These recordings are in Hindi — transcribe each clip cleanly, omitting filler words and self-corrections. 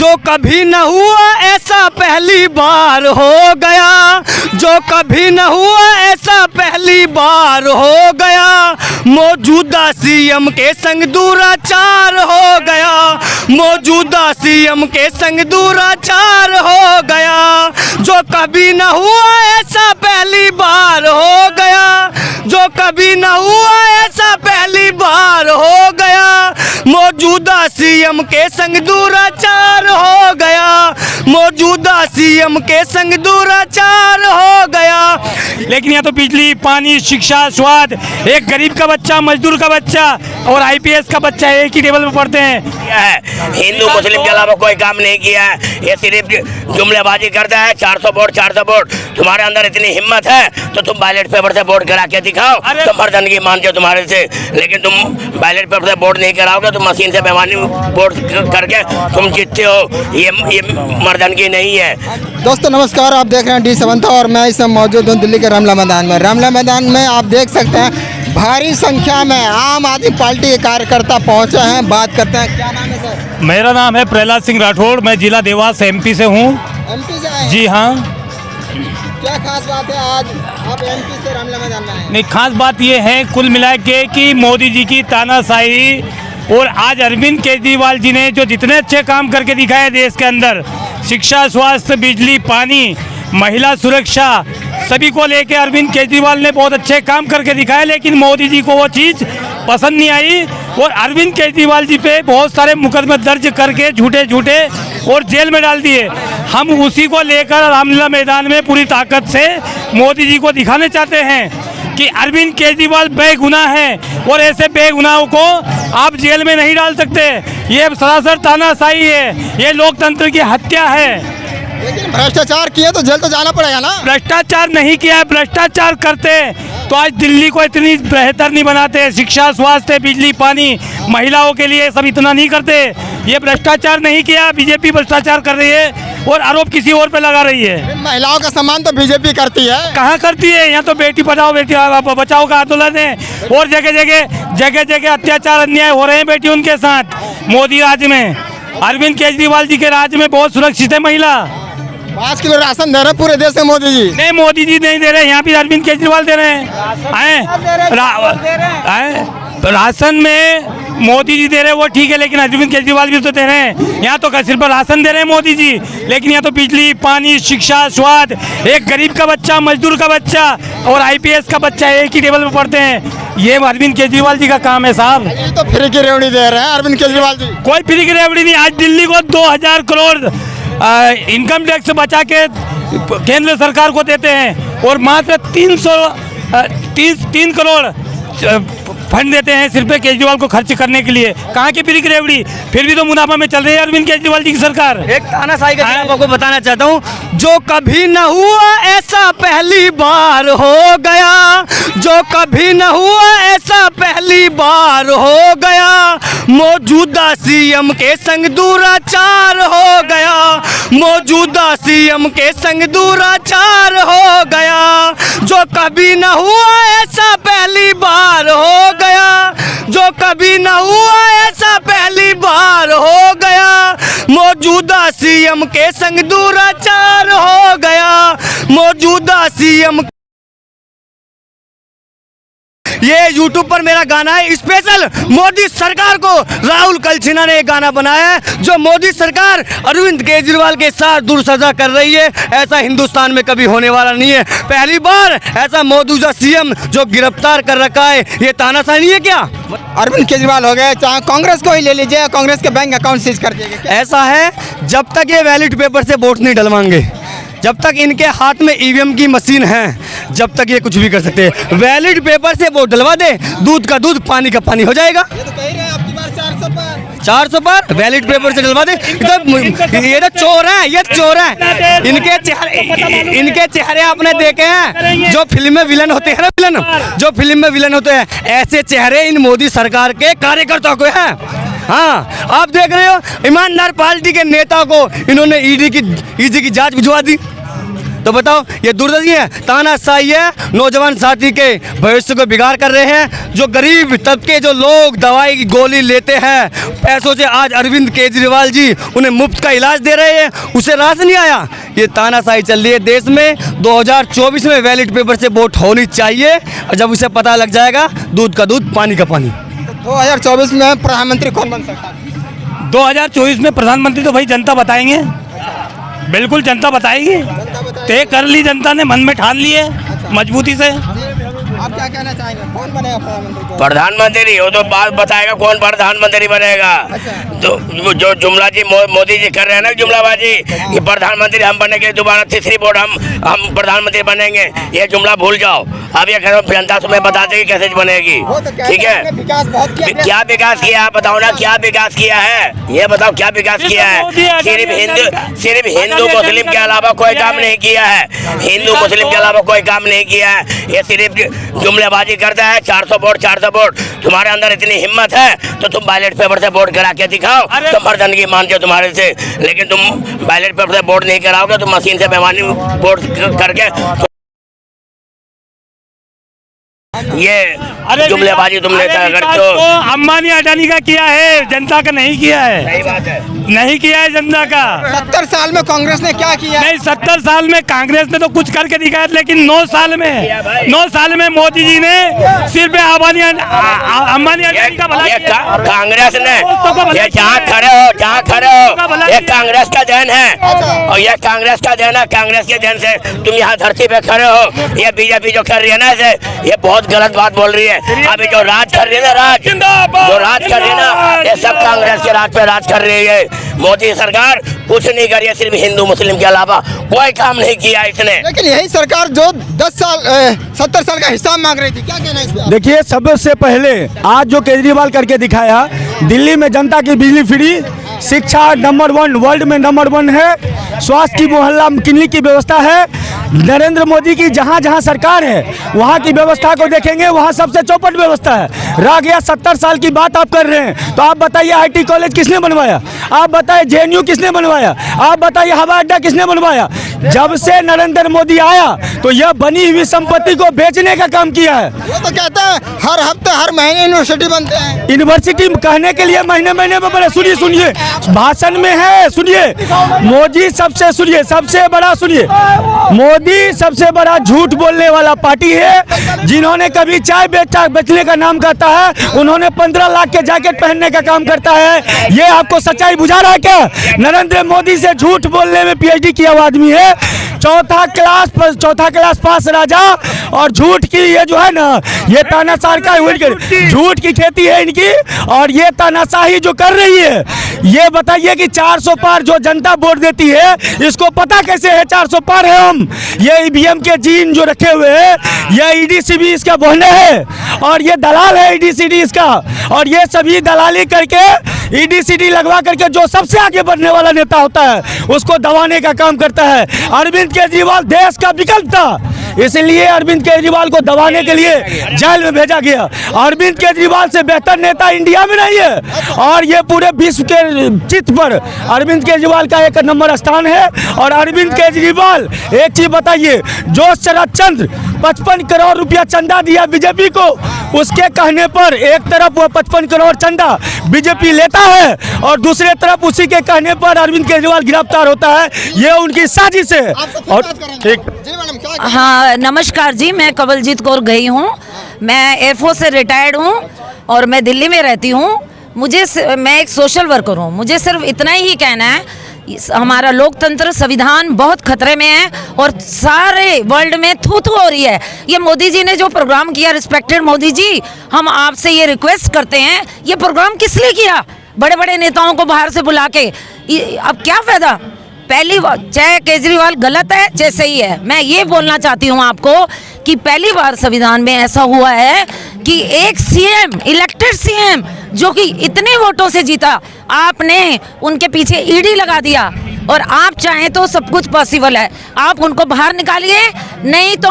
जो कभी न हुआ ऐसा पहली बार हो गया, जो कभी न हुआ ऐसा पहली बार हो गया, मौजूदा सीएम के संग दूराचार हो गया, मौजूदा सीएम के संग दूराचार हो गया, जो कभी न हुआ ऐसा पहली बार हो गया, जो कभी न हुआ ऐसा पहली बार हो गया, मौजूदा सीएम के संग दूराचार हो गया, मौजूदा सीएम के संग दूराचार हो गया। लेकिन यहाँ तो बिजली, पानी, शिक्षा, स्वास्थ्य, एक गरीब का बच्चा, मजदूर का बच्चा और आईपीएस का बच्चा एक ही टेबल पर पढ़ते हैं। हिंदू मुस्लिम के अलावा कोई काम नहीं किया है, ये सिर्फ जुमलेबाजी करता है। 400 वोट 400 वोट, तुम्हारे अंदर इतनी हिम्मत है तो तुम बैलेट पेपर से वोट करा के दिखाओ, तो मर्दनगी मानते हो तुम्हारे से। लेकिन तुम बैलेट पेपर से वोट नहीं कराओगे तो मशीन से बेमानी वोट करके तुम जीतते हो, ये मर्दनगी नहीं है। दोस्तों नमस्कार, आप देख रहे हैं D7 और मैं इस समय मौजूद हूँ दिल्ली के रामला मैदान में। रामला मैदान में आप देख सकते हैं भारी संख्या में आम आदमी पार्टी के कार्यकर्ता पहुंचे हैं। बात करते हैं, क्या नाम है सर? मेरा नाम है प्रहलाद सिंह राठौड़, मैं जिला देवास MP से हूँ। MP से आए? जी हाँ। क्या खास बात है आज आप MP से रामला मैदान में आए? नहीं, खास बात ये है कुल मिला के कि मोदी जी की तानाशाही और आज अरविंद केजरीवाल जी ने जो जितने अच्छे काम करके दिखाए देश के अंदर, शिक्षा, स्वास्थ्य, बिजली, पानी, महिला सुरक्षा, सभी को लेके अरविंद केजरीवाल ने बहुत अच्छे काम करके दिखाए। लेकिन मोदी जी को वो चीज़ पसंद नहीं आई और अरविंद केजरीवाल जी पे बहुत सारे मुकदमे दर्ज करके झूठे और जेल में डाल दिए। हम उसी को लेकर रामलीला मैदान में पूरी ताकत से मोदी जी को दिखाने चाहते हैं कि अरविंद केजरीवाल बेगुनाह है और ऐसे बेगुनाहों को आप जेल में नहीं डाल सकते। ये सरासर तानाशाही है, ये लोकतंत्र की हत्या है। लेकिन भ्रष्टाचार किए तो जेल तो जाना पड़ेगा ना। भ्रष्टाचार नहीं किया है, भ्रष्टाचार करते तो आज दिल्ली को इतनी बेहतर नहीं बनाते। शिक्षा, स्वास्थ्य, बिजली, पानी, महिलाओं के लिए सब इतना नहीं करते। ये भ्रष्टाचार नहीं किया, बीजेपी भ्रष्टाचार कर रही है और आरोप किसी और पे लगा रही है। महिलाओं का सम्मान तो बीजेपी करती है। कहाँ करती है? यहाँ तो बेटी पढ़ाओ बेटी बचाओ का आंदोलन है और जगह जगह अत्याचार अन्याय हो रहे हैं बेटी उनके साथ। मोदी राज में, अरविंद केजरीवाल जी के राज में बहुत सुरक्षित है महिला। 5 किलो राशन दे रहे पूरे देश में मोदी जी। नहीं, मोदी जी नहीं दे रहे, यहाँ भी अरविंद केजरीवाल दे रहे हैं। राशन में मोदी जी दे रहे हैं वो ठीक है, लेकिन अरविंद केजरीवाल भी तो दे रहे हैं। यहाँ तो सिर्फ राशन दे रहे हैं मोदी जी, लेकिन यहाँ तो बिजली, पानी, शिक्षा, स्वास्थ्य, एक गरीब का बच्चा, मजदूर का बच्चा और आईपीएस का बच्चा एक ही टेबल पर पढ़ते हैं। ये अरविंद केजरीवाल जी का काम है साहब। ये तो फ्री की रेवड़ी दे रहे हैं अरविंद केजरीवाल जी। कोई फ्री की रेवड़ी नहीं। आज दिल्ली को 2000 करोड़ इनकम टैक्स बचा के केंद्र सरकार को देते हैं और मात्र 3 करोड़ फंड देते हैं सिर्फ केजरीवाल को खर्च करने के लिए। कहाँ की फ्री की रेवड़ी? फिर भी तो मुनाफा में चल रही है अरविंद केजरीवाल जी की सरकार। एक तानाशाही का आपको बताना चाहता हूँ, जो कभी न हुआ ऐसा पहली बार हो गया, जो कभी न हुआ ऐसा पहली बार हो गया, मौजूदा सीएम के संग दूराचार हो गया, मौजूदा सीएम के संग दूराचार हो गया, जो कभी न हुआ ऐसा पहली बार हो गया, जो कभी न हुआ ऐसा पहली बार हो गया, मौजूदा सीएम के संग दूराचार हो गया, मौजूदा सीएम। ये YouTube पर मेरा गाना है, स्पेशल मोदी सरकार को राहुल कलछिना ने एक गाना बनाया है, जो मोदी सरकार अरविंद केजरीवाल के साथ दुर्सजा कर रही है। ऐसा हिंदुस्तान में कभी होने वाला नहीं है। पहली बार ऐसा मौजूदा सीएम जो गिरफ्तार कर रखा है, ये तानाशाही नहीं है क्या? अरविंद केजरीवाल हो गए, चाहे कांग्रेस को ही ले लीजिए, कांग्रेस के बैंक अकाउंट सीज कर दिए। ऐसा है, जब तक ये बैलेट पेपर से वोट नहीं डलवाएंगे, जब तक इनके हाथ में ईवीएम की मशीन है, जब तक ये कुछ भी कर सकते हैं। बैलेट पेपर से वोट डलवा दे, दूध का दूध, पानी का पानी हो जाएगा। ये तो कह रहे हैं आपकी बार 400 पर बैलेट पेपर से डलवा दे। ये तो चोर है, ये चोर है। इनके चेहरे आपने देखे हैं जो फिल्म में विलन होते हैं ना, विलन जो फिल्म में विलन होते हैं, ऐसे चेहरे इन मोदी सरकार के कार्यकर्ताओं को हैं। हाँ, आप देख रहे हो ईमानदार पार्टी के नेता को इन्होंने ईडी की जांच भिजवा दी। तो बताओ ये दुर्दर्शी है, तानाशाही है, नौजवान साथी के भविष्य को बिगाड़ कर रहे हैं। जो गरीब तबके जो लोग दवाई की गोली लेते हैं पैसों से, आज अरविंद केजरीवाल जी उन्हें मुफ्त का इलाज दे रहे हैं, उसे रास नहीं आया। ये तानाशाही चल रही है देश में। 2024 में बैलेट पेपर से वोट होनी चाहिए और जब उसे पता लग जाएगा दूध का दूध पानी का पानी। 2024 में प्रधानमंत्री कौन बन सकता है? 2024 में प्रधानमंत्री तो भाई जनता बताएंगे, बिल्कुल जनता बताएगी। तय कर ली जनता ने, मन में ठान ली है मजबूती से। आप क्या कहना चाहेंगे, कौन बनेगा प्रधानमंत्री? प्रधानमंत्री वो तो बात बताएगा कौन प्रधानमंत्री बनेगा। तो जो जुमला जी मोदी जी कर रहे हैं ना जुमलाबाजी, ये प्रधानमंत्री हम बनेंगे, दोबारा तीसरी वोट हम प्रधानमंत्री बनेंगे, ये जुमला भूल जाओ। अब ये करो जनता तुम्हें बता देगी कैसे बनेगी, ठीक है। क्या विकास किया है बताओ ना, क्या विकास किया है ये बताओ, क्या विकास किया है? सिर्फ हिंदू मुस्लिम के अलावा कोई काम नहीं किया है, हिंदू मुस्लिम के अलावा कोई काम नहीं किया है। ये सिर्फ जुमलेबाजी करता है। 400 वोट 400 वोट, तुम्हारे अंदर इतनी हिम्मत है तो तुम बैलेट पेपर से वोट करा के दिखाओ, तो मर्दनगी मानते हो तुम्हारे से। लेकिन तुम बैलेट पेपर से वोट नहीं कराओगे, तुम मशीन से बेमानी वोट करके ये जुमलेबाजी तुमने करते हो। अंबानी अडानी का किया है, जनता का नहीं किया है। सही बात है, नहीं किया है जनता का। 70 साल में कांग्रेस ने क्या किया? नहीं, 70 साल में कांग्रेस ने तो कुछ करके दिखाया, लेकिन 9 साल में मोदी जी ने सिर्फ अंबानी अडानी का भला किया। कांग्रेस ने ये जहाँ खड़े हो ये कांग्रेस का देन है, और ये कांग्रेस का देन है। कांग्रेस के देन से तुम यहाँ धरती पे खड़े हो। ये बीजेपी जो कर रही है ना, ये बहुत गलत बात बोल रही है। अभी जो राज कर रही है ना, जो राज कर रही है ना, ये सब कांग्रेस के राज पे राज कर रही है। मोदी सरकार कुछ नहीं करी है, सिर्फ हिंदू मुस्लिम के अलावा कोई काम नहीं किया इसने। लेकिन यही सरकार जो 70 साल का हिसाब मांग रही थी, क्या कहना है इस पे? देखिए, सबसे पहले आज जो केजरीवाल करके दिखाया, दिल्ली में जनता की बिजली फ्री, शिक्षा नंबर 1 वर्ल्ड में नंबर 1 है, स्वास्थ्य की मोहल्ला क्लिनिक की व्यवस्था है। नरेंद्र मोदी की जहाँ जहाँ सरकार है वहाँ की व्यवस्था को देखेंगे, वहाँ सबसे चौपट व्यवस्था है। रह गया 70 साल की बात आप कर रहे हैं, तो आप बताइए IT कॉलेज किसने बनवाया? आप बताइए JNU किसने बनवाया? आप बताइए हवाई अड्डा किसने बनवाया? जब से नरेंद्र मोदी आया तो यह बनी हुई संपत्ति को बेचने का काम किया है। वो तो कहते हैं हर हफ्ते हर महीने यूनिवर्सिटी बनते हैं। यूनिवर्सिटी कहने के लिए महीने महीने में बने। सुनिए भाषण में है, सुनिए मोदी सबसे बड़ा सुनिए, मोदी सबसे बड़ा झूठ बोलने वाला पार्टी है। जिन्होंने कभी चाय बेचने का नाम करता है, उन्होंने 15 लाख के जैकेट पहनने का काम करता है। ये आपको सच्चाई बुझा रहा है क्या? नरेंद्र मोदी से झूठ बोलने में PhD किया हुआ आदमी है। चौथा क्लास पास राजा, और झूठ की ये जो है ना, ये तानाशाही का झूठ की खेती है इनकी, और ये तानाशाही जो कर रही है। ये बताइए कि 400 पार जो जनता वोट देती है, इसको पता कैसे है 400 पार है हम? ये EVM के जीन जो रखे हुए हैं, ये EDCB इसका बहने है, और ये दलाल है EDCD इसका, और ये सभी दलाली करके EDCD लगवा करके जो सबसे आगे बढ़ने वाला नेता होता है उसको दबाने का काम करता है। अरविंद केजरीवाल देश का विकल्प था, इसलिए अरविंद केजरीवाल को दबाने के लिए जेल में भेजा गया। अरविंद केजरीवाल से बेहतर नेता इंडिया में नहीं है, और ये पूरे विश्व के चित्र पर अरविंद केजरीवाल का 1 नंबर स्थान है। और अरविंद केजरीवाल, एक चीज बताइए, जो शरद चंद्र 55 करोड़ रुपया चंदा दिया बीजेपी को, उसके कहने पर एक तरफ वो 55 करोड़ चंदा बीजेपी लेता है, और दूसरे तरफ उसी के कहने पर अरविंद केजरीवाल गिरफ्तार होता है। ये उनकी साजिश है। और ठीक, हाँ, नमस्कार जी, मैं कवलजीत कौर गई हूँ। मैं एयरफोर्स से रिटायर्ड हूँ और मैं दिल्ली में रहती हूँ। मैं एक सोशल वर्कर हूँ। मुझे सिर्फ इतना ही कहना है, हमारा लोकतंत्र संविधान बहुत खतरे में है, और सारे वर्ल्ड में थू थू हो रही है। ये मोदी जी ने जो प्रोग्राम किया, रिस्पेक्टेड मोदी जी, हम आपसे ये रिक्वेस्ट करते हैं, ये प्रोग्राम किस लिए किया? बड़े बड़े नेताओं को बाहर से बुला के, अब क्या फायदा? पहली बार, चाहे केजरीवाल गलत है चाहे सही है, मैं ये बोलना चाहती हूँ आपको कि पहली बार संविधान में ऐसा हुआ है कि एक CM, इलेक्टेड CM, जो कि इतने वोटों से जीता, आपने उनके पीछे ED लगा दिया। और आप चाहें तो सब कुछ पॉसिबल है, आप उनको बाहर निकालिए, नहीं तो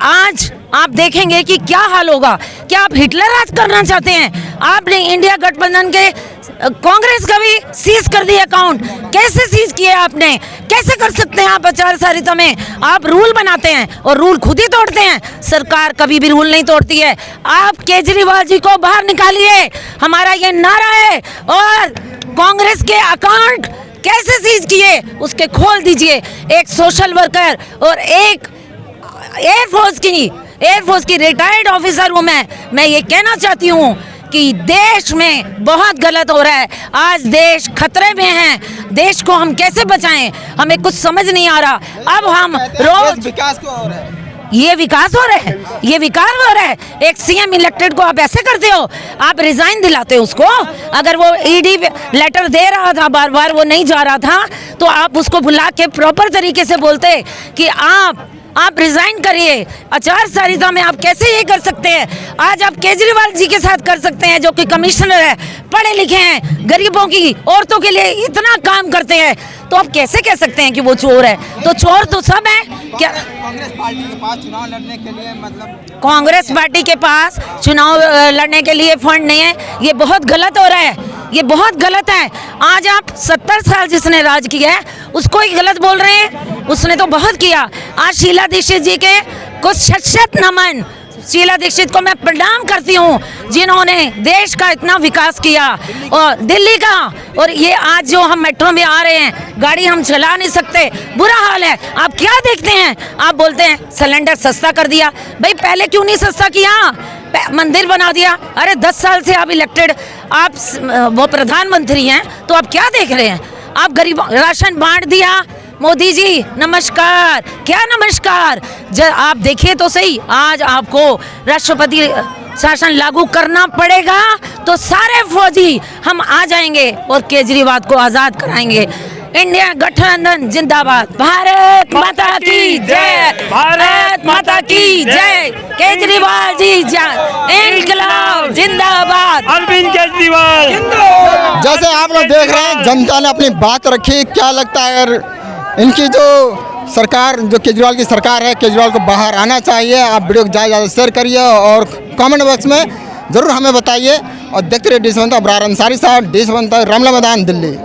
आज आप देखेंगे कि क्या हाल होगा। क्या आप हिटलर राज करना चाहते हैं? आपने इंडिया गठबंधन के कांग्रेस का भी सीज कर दिया अकाउंट। कैसे सीज किए आपने? कैसे कर सकते हैं आप आचार संहिता में? आप रूल बनाते हैं और रूल खुद ही तोड़ते हैं। सरकार कभी भी रूल नहीं तोड़ती है। आप केजरीवाल जी को बाहर निकालिए, हमारा ये नारा है। और कांग्रेस के अकाउंट कैसे सीज किए उसके खोल दीजिए। एक सोशल वर्कर और एक एयरफोर्स की रिटायर्ड ऑफिसर हूँ मैं ये कहना चाहती हूँ कि देश में बहुत गलत हो रहा है। आज देश खतरे में है। देश को हम कैसे बचाएं, हमें कुछ समझ नहीं आ रहा। अब हम रोज विकास क्यों हो रहा है? ये विकास हो रहा है, ये विकास हो रहा है। एक सीएम इलेक्टेड को आप ऐसे करते हो, आप रिजाइन दिलाते हो उसको। अगर वो ईडी लेटर दे रहा था, बार बार वो नहीं जा रहा था, तो आप उसको बुला के प्रॉपर तरीके से बोलते कि आप रिजाइन करिए। आचार संहिता में आप कैसे ये कर सकते हैं? आज आप केजरीवाल जी के साथ कर सकते हैं जो कि कमिश्नर है, पढ़े लिखे हैं, गरीबों की औरतों के लिए इतना काम करते हैं, तो आप कैसे कह सकते हैं कि वो चोर है? तो चोर तो सब है क्या? कांग्रेस पार्टी के पास चुनाव लड़ने के लिए मतलब कांग्रेस पार्टी के पास चुनाव लड़ने के लिए फंड नहीं है। ये बहुत गलत हो रहा है, ये बहुत गलत है। आज आप 70 साल जिसने राज किया है उसको ही गलत बोल रहे हैं। उसने तो बहुत किया। आज शीला दीक्षित जी के कुछ शत नमन। शीला दीक्षित को मैं प्रणाम करती हूँ जिन्होंने देश का इतना विकास किया और दिल्ली का। और ये आज जो हम मेट्रो में आ रहे हैं, गाड़ी हम चला नहीं सकते, बुरा हाल है। आप क्या देखते हैं? आप बोलते हैं सिलेंडर सस्ता कर दिया। भाई पहले क्यों नहीं सस्ता किया? मंदिर बना दिया। अरे 10 साल से आप इलेक्टेड, आप वो प्रधानमंत्री हैं, तो आप क्या देख रहे हैं? आप गरीब राशन बांट दिया। मोदी जी नमस्कार। क्या नमस्कार? आप देखिए तो सही, आज आपको राष्ट्रपति शासन लागू करना पड़ेगा तो सारे फौजी हम आ जाएंगे और केजरीवाल को आजाद कराएंगे। इंडिया गठबंधन जिंदाबाद। भारत माता की जय, भारत माता की जय। केजरीवाल जी जय, इनकलाब जिंदाबाद, अरविंद केजरीवाल। जैसे आप लोग देख रहे हैं, जनता ने अपनी बात रखी। क्या लगता है अगर इनकी जो सरकार, जो केजरीवाल की सरकार है, केजरीवाल को बाहर आना चाहिए? आप वीडियो को ज़्यादा शेयर करिए और कमेंट बॉक्स में ज़रूर हमें बताइए। और देखते रहिए डी7 अब्रार अंसारी साहब, डी7 रामला मैदान, दिल्ली।